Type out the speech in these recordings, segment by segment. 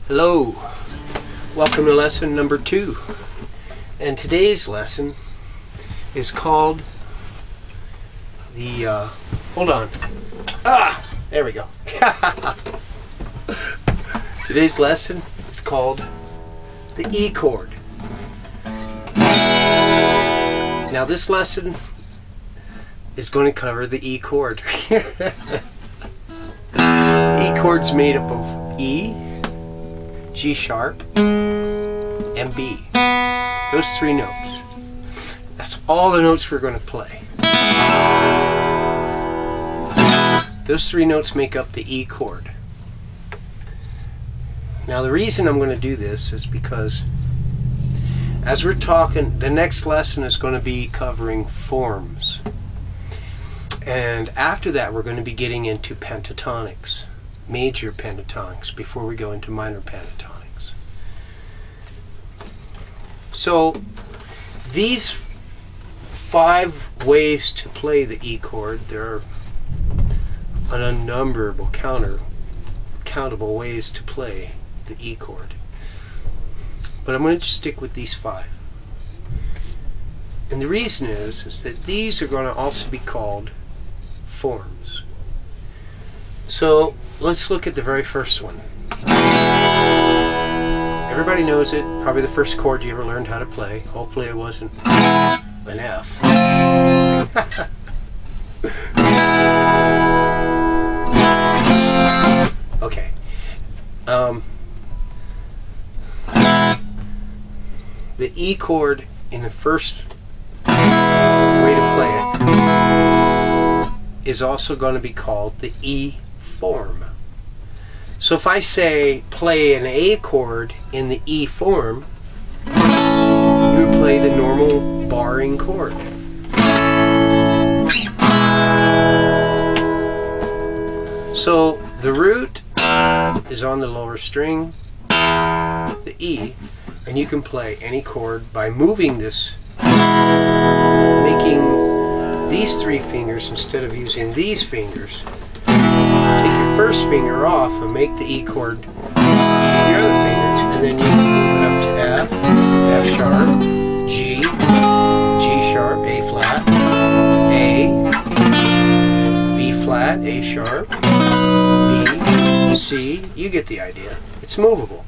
Hello, welcome to lesson number 2, and today's lesson is called the, hold on, there we go. Today's lesson is called the E chord. Now this lesson is going to cover the E chord. E chord's made up of E, G sharp, and B. Those 3 notes. That's all the notes we're going to play. Those 3 notes make up the E chord. Now the reason I'm going to do this is because as we're talking, the next lesson is going to be covering forms. And after that we're going to be getting into pentatonics. Major pentatonics before we go into minor pentatonics. So these 5 ways to play the E chord, there are an unnumberable countable ways to play the E chord. But I'm going to just stick with these 5. And the reason is that these are going to also be called forms. So let's look at the very first one. Everybody knows it, probably the first chord you ever learned how to play. Hopefully it wasn't an F. Okay. The E chord in the first way to play it is also going to be called the E form. So if I say play an A chord in the E form, you would play the normal barring chord. So the root is on the lower string, the E, and you can play any chord by moving this, making these 3 fingers instead of using these fingers. Take your first finger off and make the E chord with the other fingers, and then you can move it up to F, F sharp, G, G sharp, A flat, A, B flat, A sharp, B, C. You get the idea. It's movable.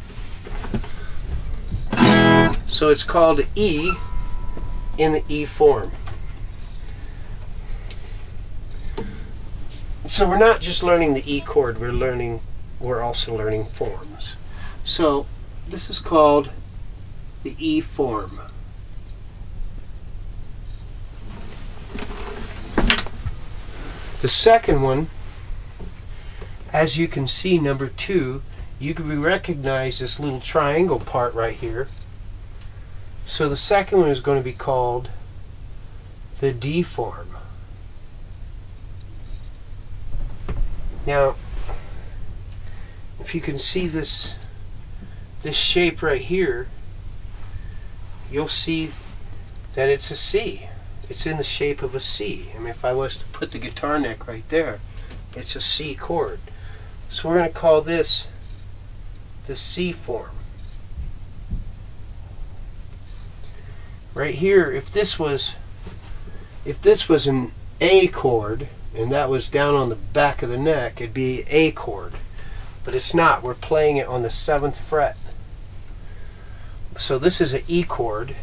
So it's called E in the E form. So we're not just learning the E chord, we're also learning forms. So this is called the E form. The second one, as you can see, number 2, you can recognize this little triangle part right here. So the second one is going to be called the D form. Now, if you can see this shape right here, you'll see that it's a C. It's in the shape of a C. I mean, if I was to put the guitar neck right there, it's a C chord. So we're going to call this the C form. Right here, if this was an A chord, and that was down on the back of the neck, it'd be A chord. But it's not. We're playing it on the 7th fret. So this is an E chord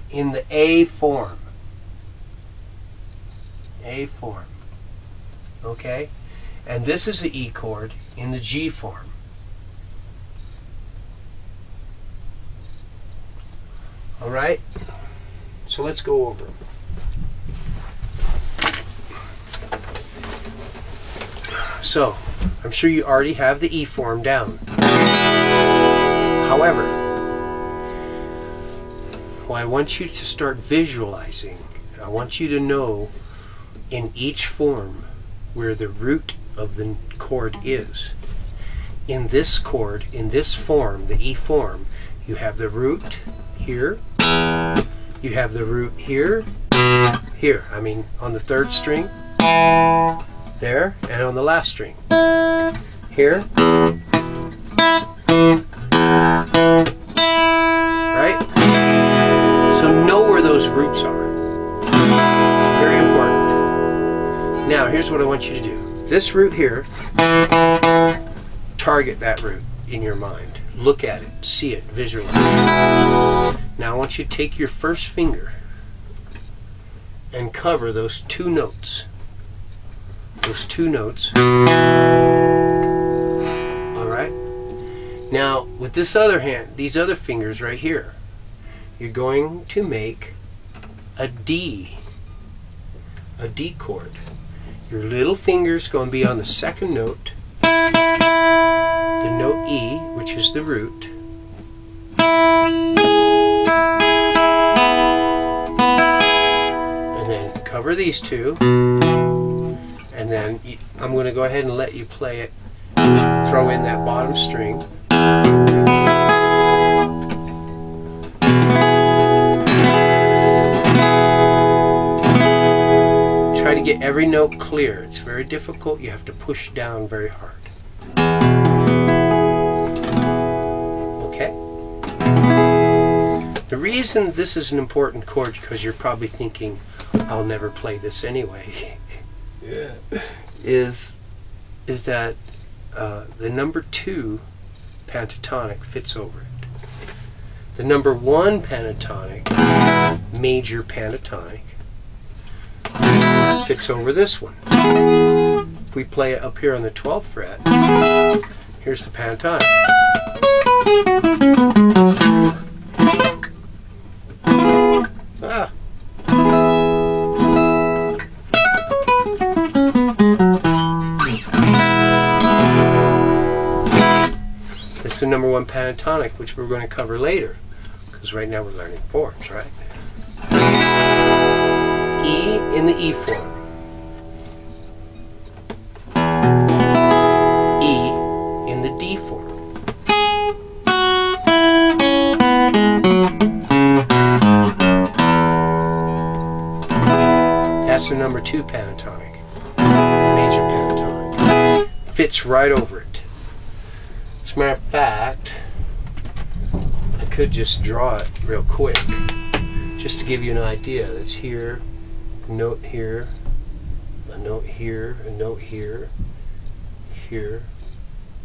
in the A form. A form. Okay? And this is the E chord in the G form. Alright? So let's go over them. So, I'm sure you already have the E form down. However, what I want you to start visualizing, I want you to know in each form where the root of the chord is. In this chord, in this form, the E form, you have the root here, you have the root here, I mean on the 3rd string, there, and on the last string. here. Right? So know where those roots are. Very important. Now, here's what I want you to do. This root here, target that root in your mind. Look at it, see it, visualize it. Now I want you to take your first finger and cover those two notes. Those two notes. Alright? Now, with this other hand, these other fingers right here, you're going to make a D chord. Your little finger's going to be on the second note, the note E, which is the root. And then cover these two. And then I'm going to go ahead and let you play it. Throw in that bottom string. Try to get every note clear. It's very difficult. You have to push down very hard. Okay? The reason this is an important chord, because you're probably thinking, I'll never play this anyway. Yeah. Is that the number 2 pentatonic fits over it. The number 1 pentatonic, major pentatonic, fits over this one. If we play it up here on the 12th fret, here's the pentatonic. Ah. This is the number 1 pentatonic, which we're going to cover later, because right now we're learning forms, right? E in the E form. E in the D form. That's the number 2 pentatonic. Major pentatonic. Fits right over it. As a matter of fact, I could just draw it real quick, just to give you an idea. That's here, a note here, a note here, a note here, here,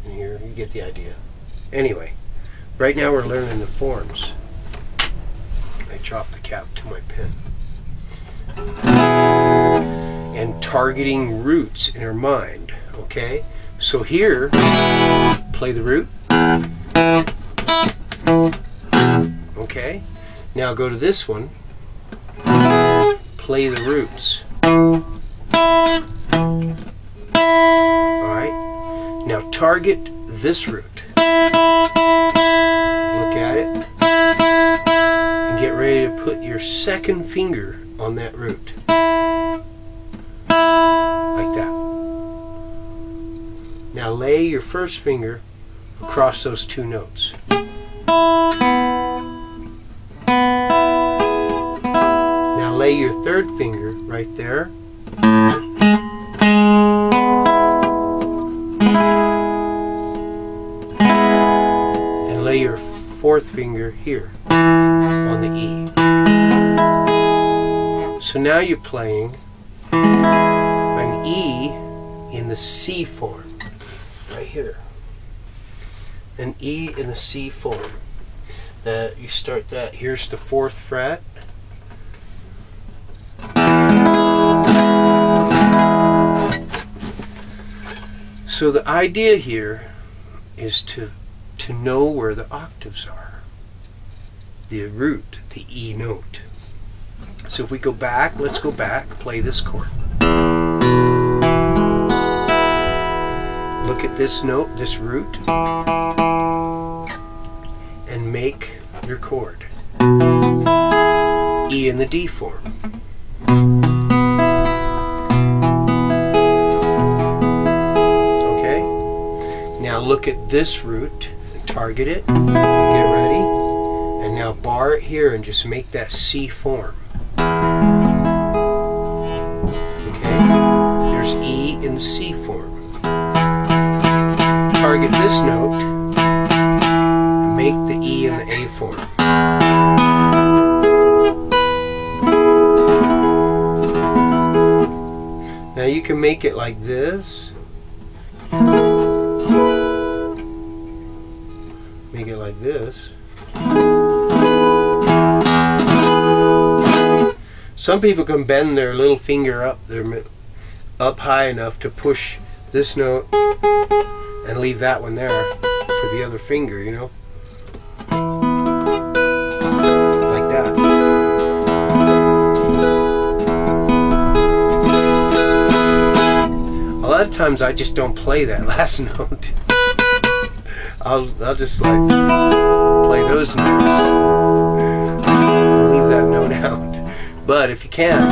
and here. You get the idea. Anyway, right now we're learning the forms. I dropped the cap to my pen. And targeting roots in our mind, okay? So here, play the root. Okay? Now go to this one. Play the roots. Alright? Now target this root. Look at it. And get ready to put your second finger on that root. Like that. Now lay your first finger across those two notes. Now lay your third finger right there. And lay your fourth finger here on the E. So now you're playing an E in the C form. Right here. An E in the C form. That you start that. Here's the 4th fret. So the idea here is to know where the octaves are. The root, the E note. So if we go back, let's go back, play this chord. Look at this note, this root, and make your chord. E in the D form. Okay? Now look at this root, and target it, get ready, and now bar it here and just make that C form. Okay? There's E in the C form. target this note and make the E in the A form. Now you can make it like this. Make it like this. Some people can bend their little finger up high enough to push this note and leave that one there for the other finger, you know? Like that. A lot of times I just don't play that last note. I'll just like play those notes. Leave that note out. But if you can,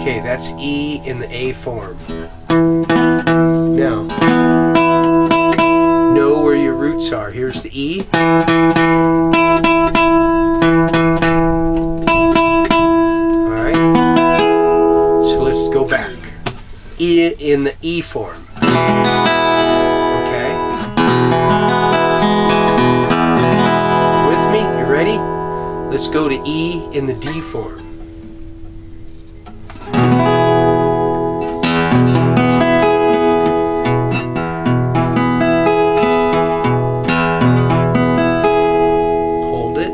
okay, that's E in the A form. Now, know where your roots are. Here's the E. Alright, so let's go back. E in the E form. Okay? With me? You ready? Let's go to E in the D form. Hold it.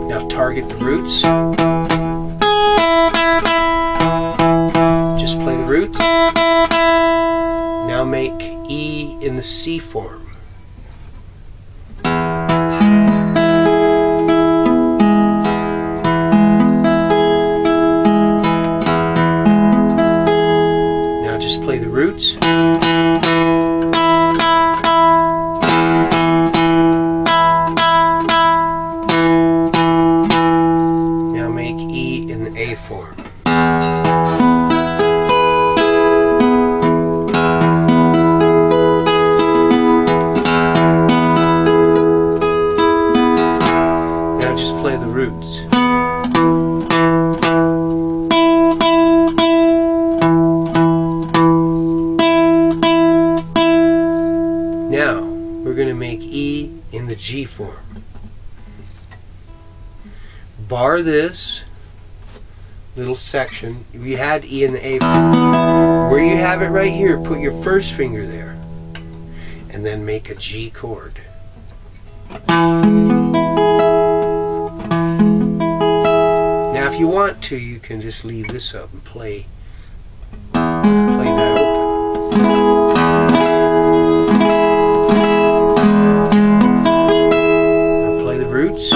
Now target the roots. Just play the roots. Now make E in the C form. Now just play the roots. Now make E in the A form. Play the roots. Now we're going to make E in the G form. Bar this little section. We had E in the A form. Where you have it right here, put your first finger there and then make a G chord. If you want to, you can just leave this up and play that open. Now play the roots.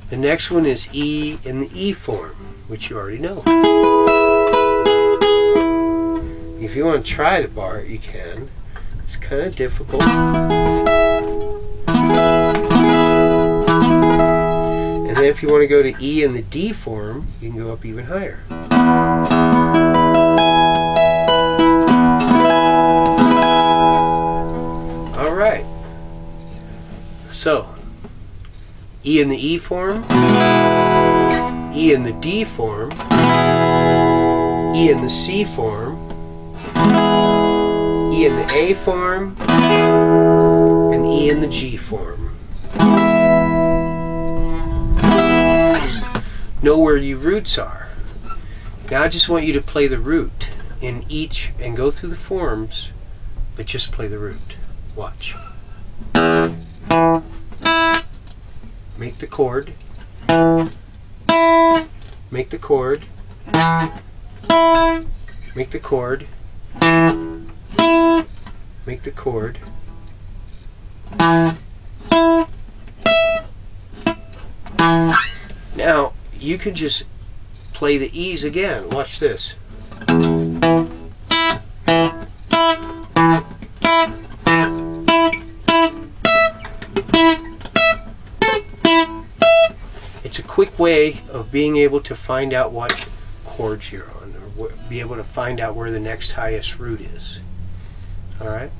The next one is E in the E form, which you already know. If you want to try to bar it, you can. It's kind of difficult. And then if you want to go to E in the D form, you can go up even higher. Alright. So, E in the E form, E in the D form, E in the C form, E in the A form, and E in the G form. Know where your roots are. Now I just want you to play the root in each and go through the forms, but just play the root. Watch. Make the chord. Make the chord. Make the chord. Make the chord. Now you can just play the E's again. Watch this. It's a quick way of being able to find out what chords you're on, or be able to find out where the next highest root is. Alright?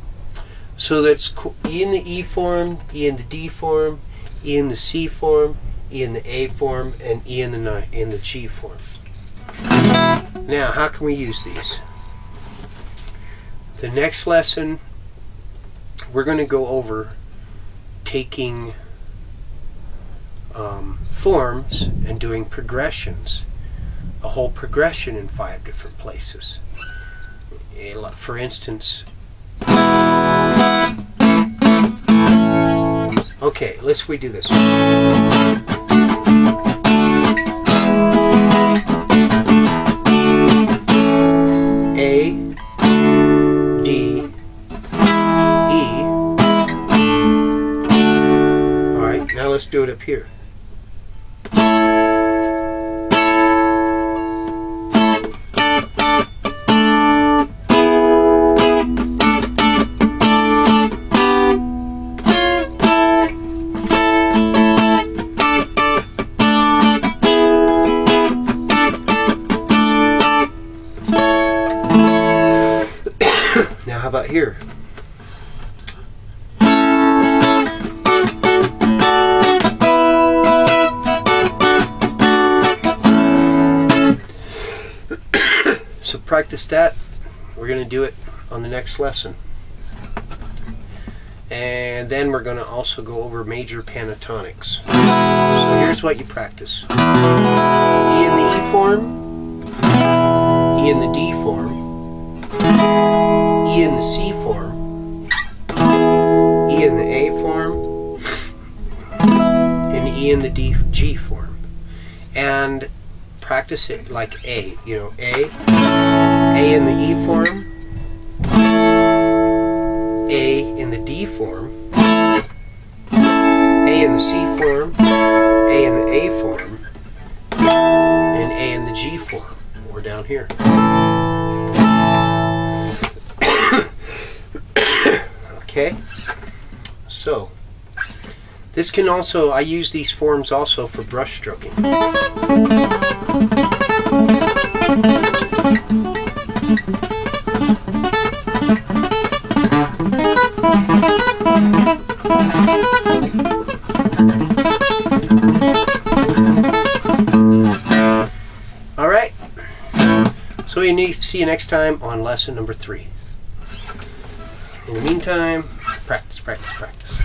So that's E in the E form, E in the D form, E in the C form, E in the A form, and E in the G form. Now, how can we use these? The next lesson, we're going to go over taking forms and doing progressions, a whole progression in 5 different places. For instance, okay, let's redo this. A, D, E. Alright, now let's do it up here. Now how about here? So practice that. We're going to do it on the next lesson. And then we're going to also go over major pentatonics. So here's what you practice. E in the E form, E in the D form, E in the C form, E in the A form, and E in the G form. And practice it like A, you know, A in the E form, A in the D form, A in the C form, A in the A form, and A in the G form, or down here. Okay, so this can also, I use these forms also for brush stroking. Alright, so see you next time on lesson number 3. In the meantime, practice, practice, practice.